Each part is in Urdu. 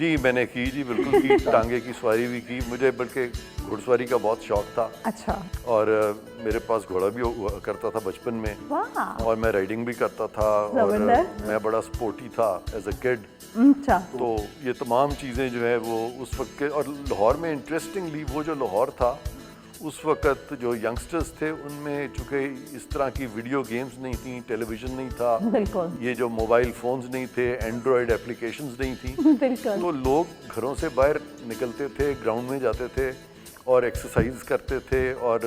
جی میں نے کی جی بالکل کی, ٹانگے کی سواری بھی کی, مجھے بلکہ گھڑ سواری کا بہت شوق تھا. اچھا. اور میرے پاس گھوڑا بھی ہوا کرتا تھا بچپن میں, اور میں رائڈنگ بھی کرتا تھا, اور میں بڑا سپورٹی تھا ایز اے کڈ. اچھا. تو یہ تمام چیزیں جو ہے وہ اس وقت کے, اور لاہور میں انٹرسٹنگلی وہ جو لاہور تھا اس وقت جو ینگسٹرز تھے ان میں چونکہ اس طرح کی ویڈیو گیمز نہیں تھیں, ٹیلی ویژن نہیں تھا, بالکل یہ جو موبائل فونز نہیں تھے, اینڈرائڈ اپلیکیشنز نہیں تھیں, بالکل. تو لوگ گھروں سے باہر نکلتے تھے, گراؤنڈ میں جاتے تھے اور ایکسرسائز کرتے تھے اور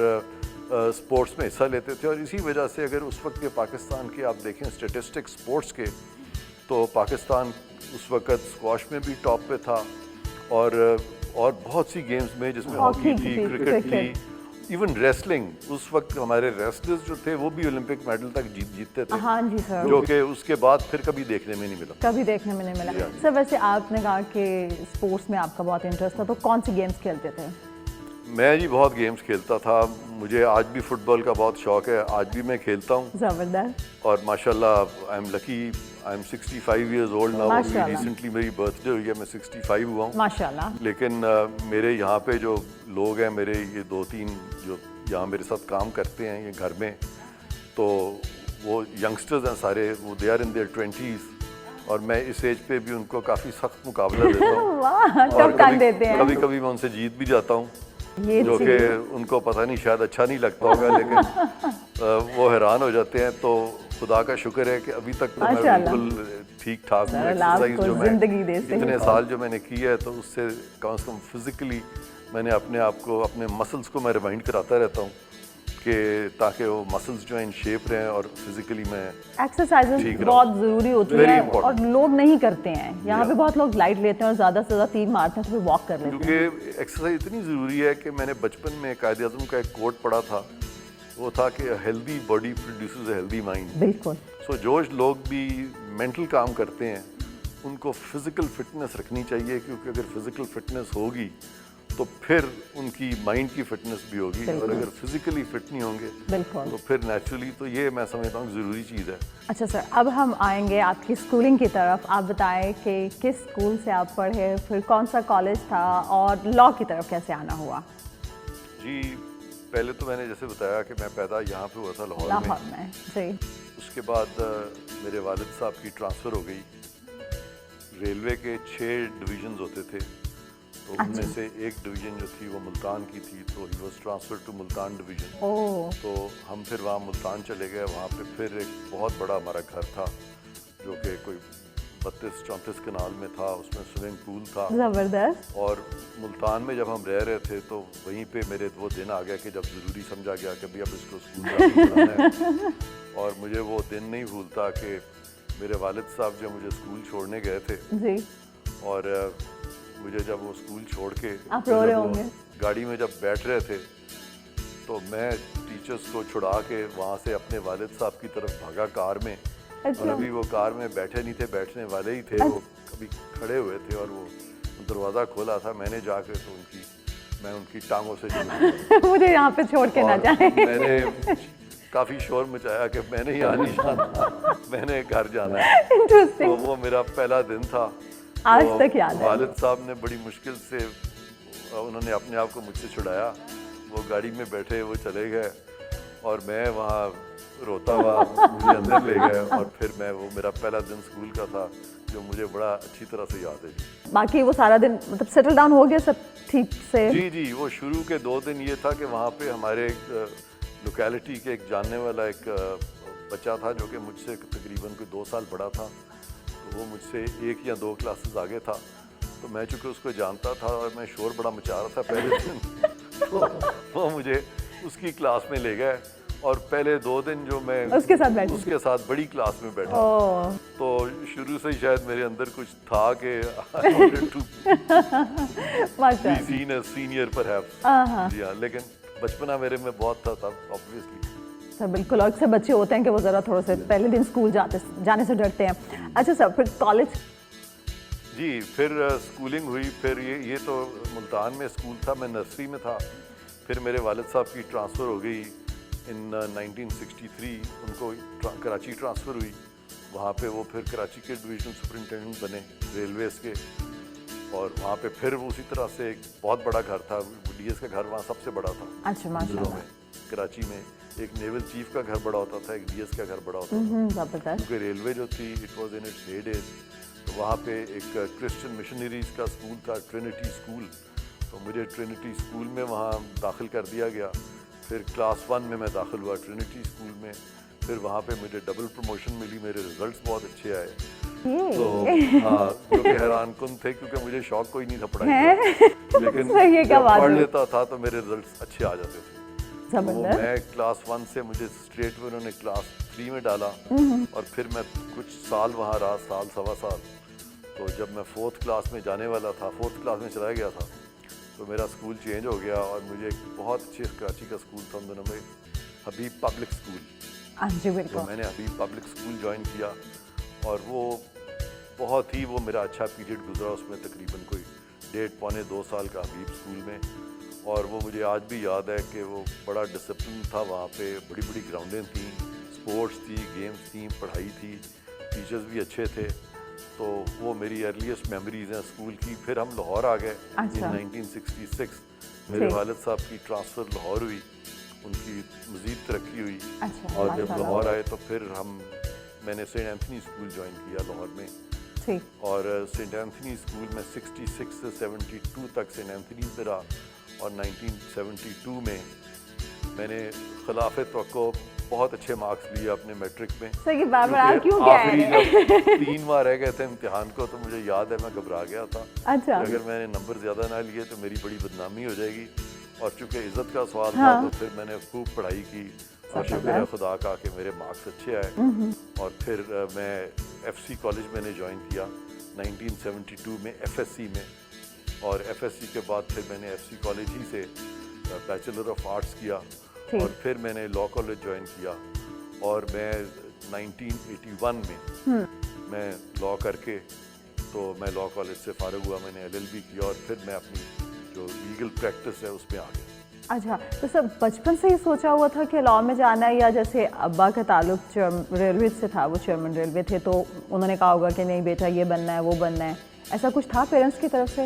اسپورٹس میں حصہ لیتے تھے. اور اسی وجہ سے اگر اس وقت کے پاکستان کے آپ دیکھیں اسٹیٹسٹک اسپورٹس کے, تو پاکستان اس وقت اسکواش میں بھی ٹاپ پہ تھا, اور بہت سی گیمز میں جس میں ہاکی تھی, کرکٹ تھی, ایون ریسلنگ. اس وقت ہمارے ریسلرز جو تھے وہ بھی اولمپک میڈل تک جیتتے تھے. ہاں جی سر. جو کہ اس کے بعد پھر کبھی دیکھنے میں نہیں ملا. کبھی دیکھنے میں نہیں ملا. سر ویسے آپ نے کہا کہ اسپورٹس میں آپ کا بہت انٹرسٹ تھا, تو کون سی گیمز کھیلتے تھے؟ میں جی بہت گیمز کھیلتا تھا. مجھے آج بھی فٹ بال کا بہت شوق ہے, آج بھی میں کھیلتا ہوں. زبردست. اور ماشاء اللہ I am lucky, I am 65 years old now. Recently میری برتھ ڈے ہوئی ہے, میں 65 ہوا ہوں ماشاء اللہ. لیکن میرے یہاں پہ جو لوگ ہیں, میرے یہ 2-3 جو یہاں میرے ساتھ کام کرتے ہیں یہ گھر میں, تو وہ ینگسٹرز ہیں سارے, وہ they are in their 20s, اور میں اس ایج پہ بھی ان کو کافی سخت مقابلہ دیتا ہوں. اور کبھی کبھی میں ان سے جیت بھی جاتا ہوں, جو کہ ان کو پتہ نہیں شاید اچھا نہیں لگتا ہوگا, لیکن وہ حیران ہو جاتے ہیں. تو خدا کا شکر ہے کہ ابھی تک تو میں بالکل ٹھیک ٹھاک ہوں. ایکسرسائز جو میں اتنے سال جو میں نے کی ہے, تو اس سے کم فزیکلی میں نے اپنے آپ کو, اپنے مسلس کو میں ریمائنڈ کراتا رہتا ہوں کہ تاکہ وہ مسلس جو ہیں ان شیپ رہیں, اور فزیکلی میں ایکسرسائز بہت ضروری ہوتی ہے اور لوگ نہیں کرتے ہیں. یہاں پہ بہت لوگ لائٹ لیتے ہیں اور زیادہ سے زیادہ 3 مارتے ہیں تو پھر واک کر لیتے ہیں. کیونکہ ایکسرسائز اتنی ضروری ہے کہ میں نے بچپن میں قائد اعظم کا ایک کوٹ پڑھا تھا, وہ تھا کہ healthy body produces a healthy mind. بالکل. سو جو لوگ بھی مینٹل کام کرتے ہیں ان کو فزیکل فٹنس رکھنی چاہیے, کیونکہ اگر فزیکل فٹنس ہوگی تو پھر ان کی مائنڈ کی فٹنس بھی ہوگی, اور اگر فزیکلی فٹ نہیں ہوں گے تو پھر نیچرلی, تو یہ میں سمجھتا ہوں ضروری چیز ہے. اچھا سر, اب ہم آئیں گے آپ کی اسکولنگ کی طرف. آپ بتائیں کہ کس اسکول سے آپ پڑھے, پھر کون سا کالج تھا, اور لاء کی طرف کیسے آنا ہوا؟ جی پہلے تو میں نے جیسے بتایا کہ میں پیدا یہاں پہ ہوا تھا لاہور میں. جی. اس کے بعد میرے والد صاحب کی ٹرانسفر ہو گئی. ریلوے کے 6 ڈویژنز ہوتے تھے, تو ان میں سے ایک ڈویژن جو تھی وہ ملتان کی تھی, تو he was transfer to Multan division. تو ہم پھر وہاں ملتان چلے گئے. وہاں پہ پھر ایک بہت بڑا ہمارا گھر تھا جو کہ کوئی 32-34 کنال میں تھا, اس میں سوئمنگ پول تھا. زبردست. اور ملتان میں جب ہم رہ رہے تھے تو وہیں پہ میرے وہ دن آ گیا کہ جب ضروری سمجھا گیا کہ اب اس کو اسکول جانا ہے. اور مجھے وہ دن نہیں بھولتا کہ میرے والد صاحب جو مجھے اسکول چھوڑنے گئے تھے, اور مجھے جب وہ اسکول چھوڑ کے گاڑی میں جب بیٹھ رہے تھے, تو میں ٹیچرز کو چھڑا کے وہاں سے اپنے والد صاحب کی طرف بھاگا کار میں. اور ابھی وہ کار میں بیٹھے نہیں تھے, بیٹھنے والے ہی تھے, وہ کبھی کھڑے ہوئے تھے, اور وہ دروازہ کھولا تھا. میں نے جا کے تو میں ان کی ٹانگوں سے مجھے یہاں پہ چھوڑ کے نہ جائیں. میں نے کافی شور مچایا کہ میں نے یہاں نہیں جانا, میں نے گھر جانا ہے. تو وہ میرا پہلا دن تھا. آج تک یاد ہے. والد صاحب نے بڑی مشکل سے انہوں نے اپنے آپ کو مجھ سے چھڑایا. وہ گاڑی میں بیٹھے, وہ چلے گئے, اور میں وہاں روتا ہوا مجھے اندر لے گئے. اور پھر وہ میرا پہلا دن اسکول کا تھا جو مجھے بڑا اچھی طرح سے یاد ہے. باقی وہ سارا دن مطلب سیٹل ڈاؤن ہو گیا سب ٹھیک سے؟ جی وہ شروع کے 2 دن یہ تھا کہ وہاں پہ ہمارے لوکیلٹی کے ایک جاننے والا ایک بچہ تھا جو کہ مجھ سے تقریباً کوئی 2 سال بڑا تھا. تو وہ مجھ سے 1 یا 2 کلاسز آگے تھا. تو میں چونکہ اس کو جانتا تھا اور میں شور بڑا مچا رہا تھا پہلے دن, تو وہ مجھے اس کی کلاس میں لے گئے. اور پہلے 2 دن جو میں اس کے ساتھ بڑی کلاس میں بیٹھا, تو شروع سے ہی شاید میرے اندر کچھ تھا کہ سینئر پر ہے. جی ہاں, لیکن بچپنا میرے میں بہت تھا تب آبویسلی. سر بالکل, اور اکثر بچے ہوتے ہیں کہ وہ ذرا تھوڑا سے پہلے دن اسکول جانے سے ڈرتے ہیں. اچھا سر, پھر کالج؟ جی پھر اسکولنگ ہوئی. پھر یہ تو ملتان میں اسکول تھا, میں نرسری میں تھا. پھر میرے والد صاحب کی ٹرانسفر ہو گئی ان 1963. ان کو کراچی ٹرانسفر ہوئی. وہاں پہ وہ پھر کراچی کے ڈویژنل سپرنٹینڈنٹ بنے ریلویز کے. اور وہاں پہ پھر اسی طرح سے ایک بہت بڑا گھر تھا, ڈی ایس کا گھر وہاں سب سے بڑا تھا. اچھا ماشاء دنوں اللہ. میں کراچی میں ایک نیول چیف کا گھر بڑا ہوتا تھا, ایک ڈی ایس کا گھر بڑا ہوتا تھا, زبردست. کیونکہ ریلوے جو تھی it was in its head age. تو وہاں پہ ایک کرسچن مشنریز کا اسکول تھا, ٹرینٹی اسکول. تو مجھے ٹرینٹی اسکول میں وہاں داخل کر دیا گیا. پھر کلاس 1 میں داخل ہوا ٹرینٹی اسکول میں. پھر وہاں پہ مجھے ڈبل پروموشن ملی, میرے رزلٹس بہت اچھے آئے. تو ہاں, جو کہ حیران کن تھے کیونکہ مجھے شوق کوئی نہیں تھا پڑھائی کا, لیکن جب پڑھ لیتا تھا تو میرے رزلٹس اچھے آ جاتے تھے. وہ میں کلاس 1 سے مجھے اسٹریٹ میں انہوں نے کلاس 3 میں ڈالا, اور پھر میں کچھ سال وہاں رہا, سال سوا سال. تو جب میں 4th کلاس میں جانے والا تھا, 4th کلاس میں چلا گیا تھا, تو میرا اسکول چینج ہو گیا, اور مجھے ایک بہت اچھے کراچی کا اسکول تھا ان دنوں میں, حبیب پبلک اسکول. تو میں نے حبیب پبلک اسکول جوائن کیا, اور وہ بہت ہی وہ میرا اچھا پیریڈ گزرا. اس میں تقریباً کوئی 1.5-2 سال کا حبیب اسکول میں. اور وہ مجھے آج بھی یاد ہے کہ وہ بڑا ڈسپلن تھا وہاں پہ, بڑی بڑی گراؤنڈیں تھیں, اسپورٹس تھی, گیمز تھیں, پڑھائی تھی, ٹیچرز بھی اچھے تھے. تو وہ میری ارلیسٹ میموریز ہیں اسکول کی. پھر ہم لاہور آ گئے ان 1966. میرے والد صاحب کی ٹرانسفر لاہور ہوئی, ان کی مزید ترقی ہوئی, اور جب لاہور آئے تو پھر میں نے سینٹ اینتھنی اسکول جوائن کیا لاہور میں. اور سینٹ اینتھنی اسکول میں 66 سے 72 تک سینٹ اینتھنی میں رہا, اور 1972 میں نے خلاف توقع بہت اچھے مارکس لیے اپنے میٹرک میں. آخری جب 3 ماہ رہ گئے تھے امتحان کو, تو مجھے یاد ہے میں گھبرا گیا تھا کہ اگر میں نے نمبر زیادہ نہ لیے تو میری بڑی بدنامی ہو جائے گی. اور چونکہ عزت کا سوال تھا, تو پھر میں نے خوب پڑھائی کی, اور شکر ہے خدا کا کہ میرے مارکس اچھے آئے. اور پھر میں ایف سی کالج میں نے جوائن کیا 1972 میں, ایف ایس سی میں. اور ایف ایس سی کے بعد پھر میں نے ایف سی کالج ہی سے بیچلر آف آرٹس کیا, اور پھر میں نے لاء کالج جوائن کیا. اور میں 1981 میں لاء کر کے, تو میں لاء کالج سے فارغ ہوا, میں نے LLB کیا, اور پھر میں اپنی جو لیگل پریکٹس ہے اس میں آ گیا. اچھا, تو سر بچپن سے ہی سوچا ہوا تھا کہ لاء میں جانا ہے, یا جیسے ابا کا تعلق ریلوے سے تھا, وہ چیئرمین ریلوے تھے, تو انہوں نے کہا ہوگا کہ نہیں بیٹا یہ بننا ہے وہ بننا ہے, ایسا کچھ تھا پیرنٹس کی طرف سے؟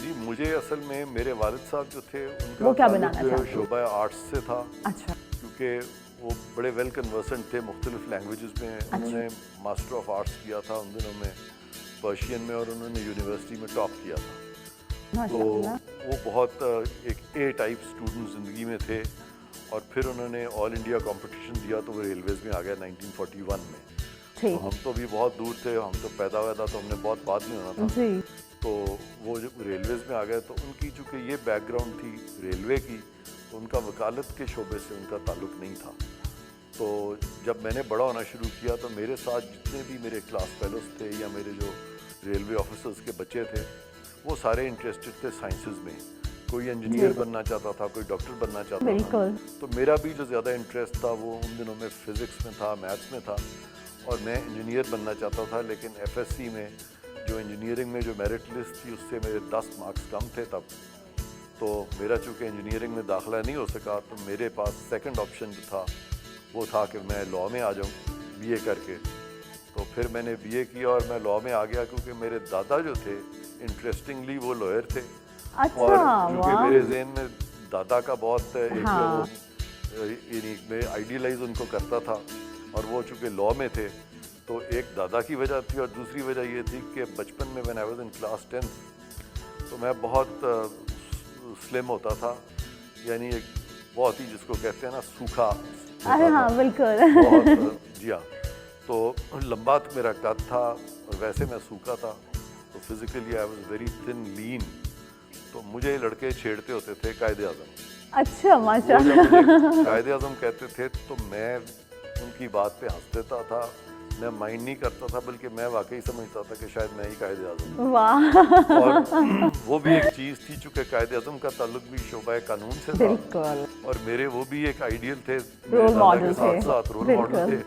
جی, مجھے اصل میں میرے والد صاحب جو تھے ان وہ کا کیا بنانا تعلق شعبہ آرٹس سے تھا. اچھا. کیونکہ وہ بڑے ویل کنورسنٹ تھے مختلف لینگویجز میں. انہوں نے ماسٹر آف آرٹس کیا تھا ان دنوں میں پرشین میں, اور انہوں نے یونیورسٹی میں ٹاپ کیا تھا. تو وہ بہت ایک اے ٹائپ اسٹوڈنٹ زندگی میں تھے. اور پھر انہوں نے آل انڈیا کمپٹیشن دیا, تو وہ ریلویز میں آ گیا 1941 میں. تو ہم تو بھی بہت دور تھے, ہم تو پیدا ہوا تھا تو ہم نے بہت بعد میں ہونا تھا. تو وہ جب ریلویز میں آ گئے, تو ان کی چونکہ یہ بیک گراؤنڈ تھی ریلوے کی, تو ان کا وکالت کے شعبے سے ان کا تعلق نہیں تھا. تو جب میں نے بڑا ہونا شروع کیا, تو میرے ساتھ جتنے بھی میرے کلاس فیلوز تھے, یا میرے جو ریلوے آفیسرز کے بچے تھے, وہ سارے انٹرسٹڈ تھے سائنسز میں. کوئی انجینئر بننا چاہتا تھا, کوئی ڈاکٹر بننا چاہتا تھا. تو میرا بھی جو زیادہ انٹرسٹ تھا وہ ان دنوں میں فزکس میں تھا, میتھس میں تھا, اور میں انجینئر بننا چاہتا تھا. لیکن ایف ایس سی میں جو انجینئرنگ میں جو میرٹ لسٹ تھی, اس سے میرے 10 مارکس کم تھے تب. تو میرا چونکہ انجینئرنگ میں داخلہ نہیں ہو سکا, تو میرے پاس سیکنڈ آپشن جو تھا وہ تھا کہ میں لاء میں آ جاؤں بی اے کر کے. تو پھر میں نے بی اے کیا, اور میں لاء میں آ گیا, کیونکہ میرے دادا جو تھے انٹرسٹنگلی وہ لائر تھے. اور کیونکہ میرے ذہن میں دادا کا بہت یعنی میں آئیڈیلائز ان کو کرتا تھا, اور وہ چونکہ لاء میں تھے, تو ایک دادا کی وجہ تھی, اور دوسری وجہ یہ تھی کہ بچپن میں when I was in class 10th, تو میں بہت سلم ہوتا تھا, یعنی ایک بہت ہی جس کو کہتے ہیں نا سوکھا. بہت جی ہاں. تو لمبا میرا قد تھا, اور ویسے میں سوکھا تھا. تو physically I was very thin lean. تو مجھے لڑکے چھیڑتے ہوتے تھے قائد اعظم. اچھا ماشاء اللہ. قائد اعظم کہتے تھے تو میں ان کی بات پہ ہنس دیتا تھا, میں مائنڈ نہیں کرتا تھا, بلکہ میں واقعی سمجھتا تھا کہ شاید میں ہی قائد اعظم ہوں. اور وہ بھی ایک چیز تھی, چونکہ قائد اعظم کا تعلق بھی شعبہ قانون سے تھا, اور میرے وہ بھی ایک آئیڈیل تھے, رول ماڈل کے ساتھ ساتھ رول ماڈل تھے.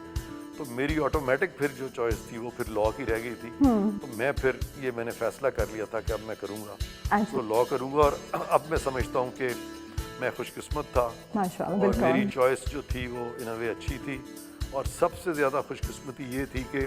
تو میری آٹومیٹک پھر جو چوائس تھی وہ پھر لاء کی رہ گئی تھی. تو میں پھر میں نے فیصلہ کر لیا تھا کہ اب میں کروں گا, تو لاء کروں گا. اور اب میں سمجھتا ہوں کہ میں خوش قسمت تھا, اور میری چوائس جو تھی وہ ان اے وے اچھی تھی. اور سب سے زیادہ خوش قسمتی یہ تھی کہ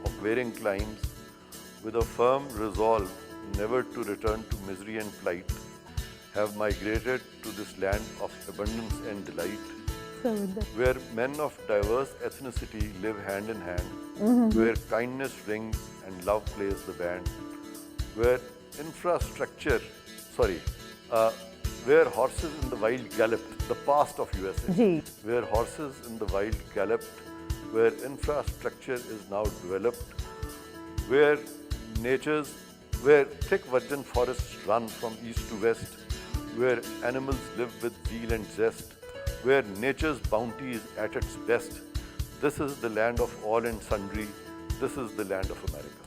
of varying climes, with a firm resolve never to return to misery and plight, have migrated to this land of abundance and delight, where men of diverse ethnicity live hand in hand, where kindness rings and love plays the band, where where horses in the wild galloped, the past of USA, where horses in the wild galloped, where infrastructure is now developed, where thick virgin forests run from east to west, where animals live with zeal and zest, where nature's bounty is at its best, this is the land of all and sundry, this is the land of America.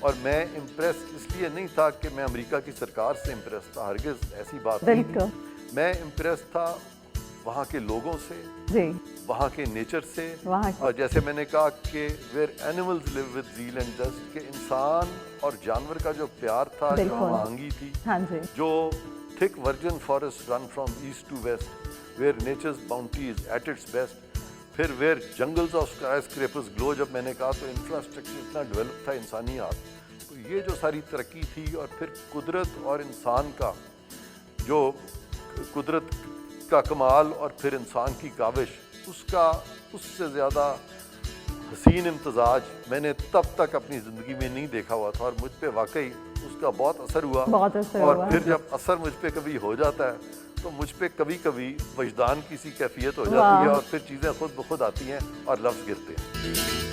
اور میں امپریس اس لیے نہیں تھا کہ میں امریکہ کی سرکار سے امپریس تھا، ہرگز ایسی بات نہیں تھی. بالکل میں امپریس تھا وہاں کے لوگوں سے، جی، وہاں کے نیچر سے، وہاں اور جیسے میں نے کہا کہ where animals live with zeal and zest, کہ انسان اور جانور کا جو پیار تھا، جو بالکل. ہم آہنگی تھی، ہاں جی، جو thick virgin forests run from east to west, where nature's bounty is at its best. پھر where jungles of skyscrapers glow، جب میں نے کہا تو انفراسٹرکچر اتنا ڈیولپ تھا انسانیات. تو یہ جو ساری ترقی تھی، اور پھر قدرت اور انسان کا جو قدرت کا کمال اور پھر انسان کی کاوش، اس سے زیادہ حسین امتزاج میں نے تب تک اپنی زندگی میں نہیں دیکھا ہوا تھا، اور مجھ پہ واقعی اس کا بہت اثر ہوا. بہت اثر اور ہوا. پھر جب اثر مجھ پہ کبھی ہو جاتا ہے تو مجھ پہ کبھی کبھی وجدان کی سی کیفیت ہو جاتی ہے، اور پھر چیزیں خود بخود آتی ہیں اور لفظ گرتے ہیں.